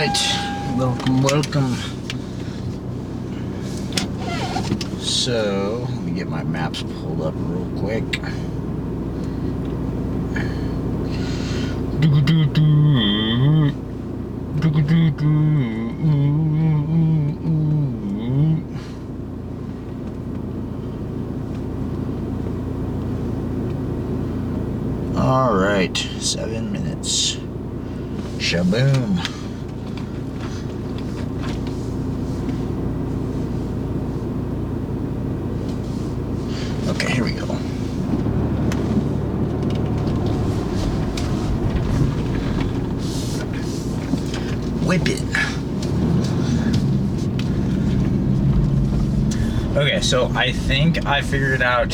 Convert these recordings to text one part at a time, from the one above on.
right, welcome. So, let me get my maps pulled up real quick. All right, 7 minutes. Shaboom. Okay, here we go. Whip it. Okay, so I think I figured out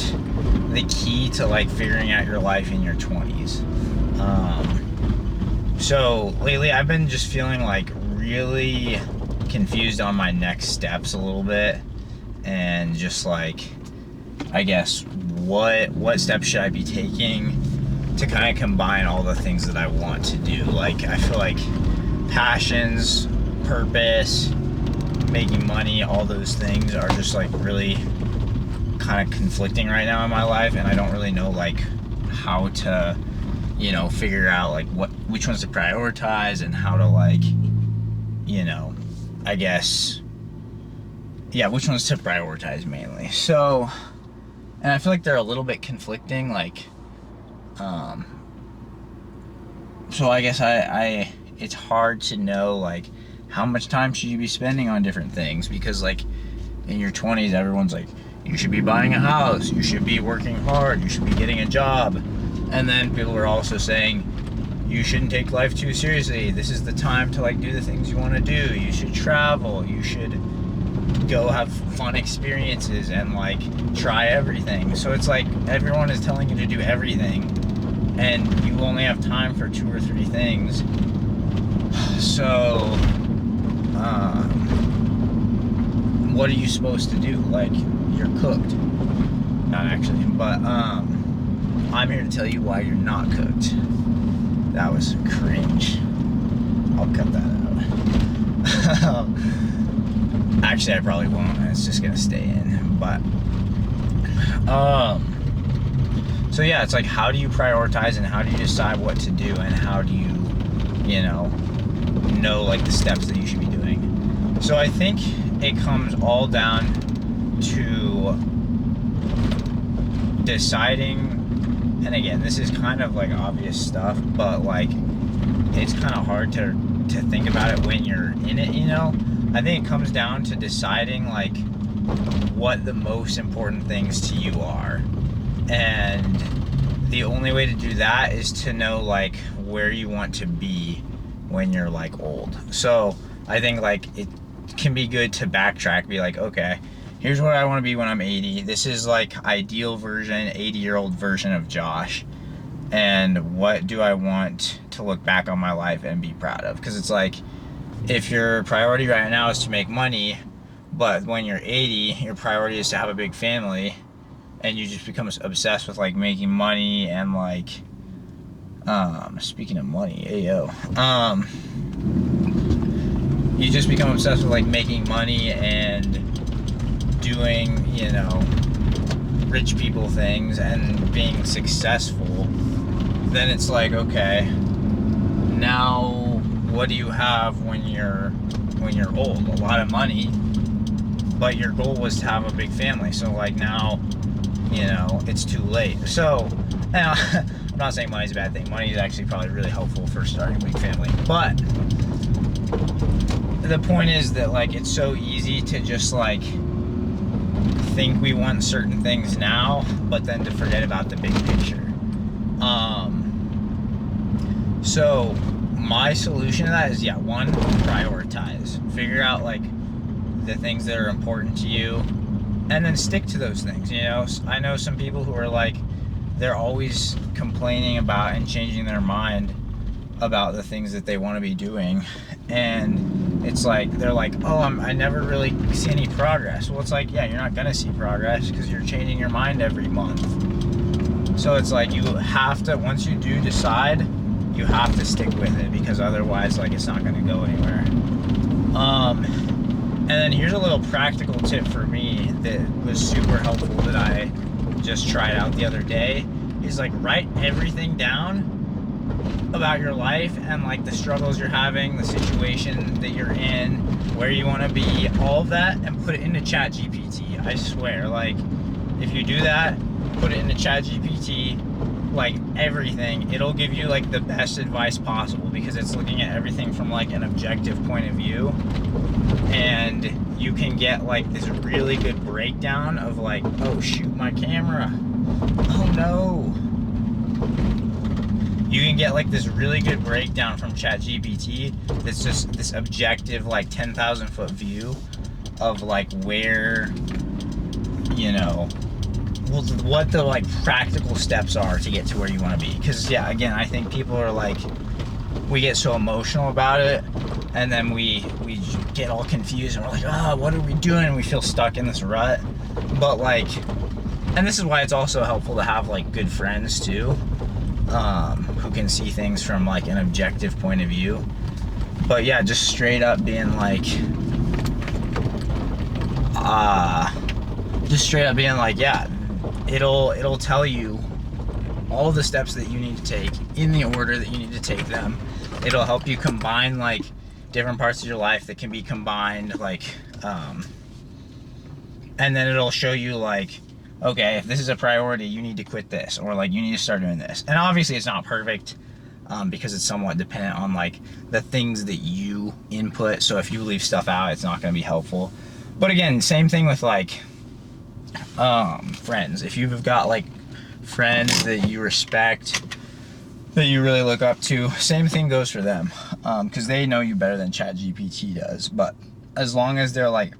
the key to like figuring out your life in your 20s. So lately I've been just feeling like really confused on my next steps a little bit, and just like, I guess, what steps should I be taking to kind of combine all the things that I want to do. Like, I feel like passions, purpose, making money, all those things are just like really kind of conflicting right now in my life, and I don't really know like how to, you know, figure out like which ones to prioritize and how to, like, you know, I guess, yeah, which ones to prioritize mainly. So, and I feel like they're a little bit conflicting, like, so I guess I it's hard to know like how much time should you be spending on different things, because like in your 20s everyone's like, you should be buying a house, you should be working hard, you should be getting a job. And then people are also saying you shouldn't take life too seriously. This is the time to like do the things you want to do. You should travel. You should go have fun experiences and like try everything. So it's like everyone is telling you to do everything, and you only have time for 2 or 3 things. So, what are you supposed to do? Like, you're cooked. Not actually, but I'm here to tell you why you're not cooked. That was cringe. I'll cut that out. Actually, I probably won't. It's just gonna stay in. But so yeah, it's like, how do you prioritize and how do you decide what to do, and how do you, you know like the steps that you should be doing? So I think it comes all down to deciding. And again, this is kind of like obvious stuff, but like it's kind of hard to think about it when you're in it, you know? I think it comes down to deciding like what the most important things to you are. And the only way to do that is to know like where you want to be when you're like old. So I think like it can be good to backtrack, be like, okay, here's where I want to be when I'm 80. This is like ideal version, 80-year-old version of Josh. And what do I want to look back on my life and be proud of? Because it's like, if your priority right now is to make money, but when you're 80, your priority is to have a big family, and you just become obsessed with like making money and like, speaking of money, ayo, you just become obsessed with like making money and doing, you know, rich people things and being successful, then it's like, okay, now what do you have when you're old? A lot of money, but your goal was to have a big family. So like now, you know, it's too late. So now I'm not saying money's a bad thing. Money is actually probably really helpful for starting a big family, but the point is that like it's so easy to just like think we want certain things now, but then to forget about the big picture. So my solution to that is, yeah, one, prioritize. Figure out like the things that are important to you, and then stick to those things. You know, I know some people who are like, they're always complaining about and changing their mind about the things that they want to be doing, and it's like they're like, oh, I never really see any progress. Well, it's like, yeah, you're not gonna see progress because you're changing your mind every month. So it's like, you have to, once you do decide, you have to stick with it, because otherwise, like, it's not going to go anywhere. And then here's a little practical tip for me that was super helpful that I just tried out the other day, is like write everything down about your life and like the struggles you're having, the situation that you're in, where you want to be, all of that, and put it into Chat GPT. I swear, like, if you do that, put it into Chat GPT, like everything, it'll give you like the best advice possible, because it's looking at everything from like an objective point of view, and you can get like this really good breakdown of like, oh shoot, my camera, oh no. You can get like this really good breakdown from Chat GPT that's just this objective, like 10,000 foot view of like where, you know, what the like practical steps are to get to where you want to be. Because yeah, again, I think people are like, we get so emotional about it, and then we get all confused, and we're like, oh, what are we doing? And we feel stuck in this rut. But like, and this is why it's also helpful to have like good friends too, who can see things from like an objective point of view. But yeah, just straight up being like, yeah, it'll tell you all the steps that you need to take in the order that you need to take them. It'll help you combine like different parts of your life that can be combined, like, and then it'll show you like, okay, if this is a priority, you need to quit this, or like you need to start doing this. And obviously it's not perfect, because it's somewhat dependent on like the things that you input. So if you leave stuff out, it's not going to be helpful. But again, same thing with like friends. If you've got like friends that you respect, that you really look up to, same thing goes for them, because they know you better than Chat GPT does. But as long as they're like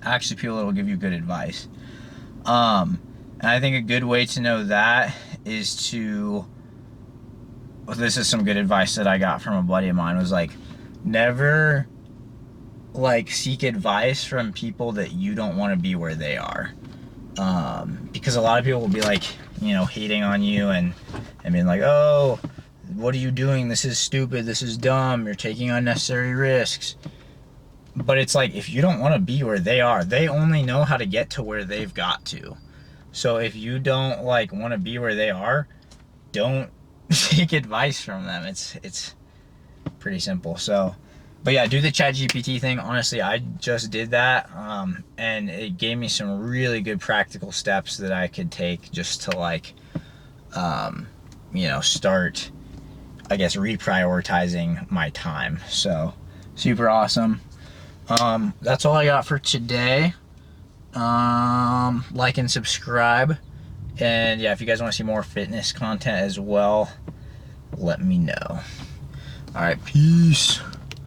actually people that will give you good advice. And I think a good way to know that is to, this is some good advice that I got from a buddy of mine, was like, never like seek advice from people that you don't want to be where they are. Because a lot of people will be like, you know, hating on you and being like, oh, what are you doing? This is stupid. This is dumb. You're taking unnecessary risks. But it's like, if you don't want to be where they are, they only know how to get to where they've got to. So if you don't like want to be where they are, don't take advice from them. It's pretty simple. So, but yeah, do the Chat GPT thing. Honestly, I just did that, and it gave me some really good practical steps that I could take just to like, you know, start, I guess, reprioritizing my time. So super awesome. That's all I got for today. Like and subscribe, and yeah, if you guys want to see more fitness content as well, let me know. All right, peace.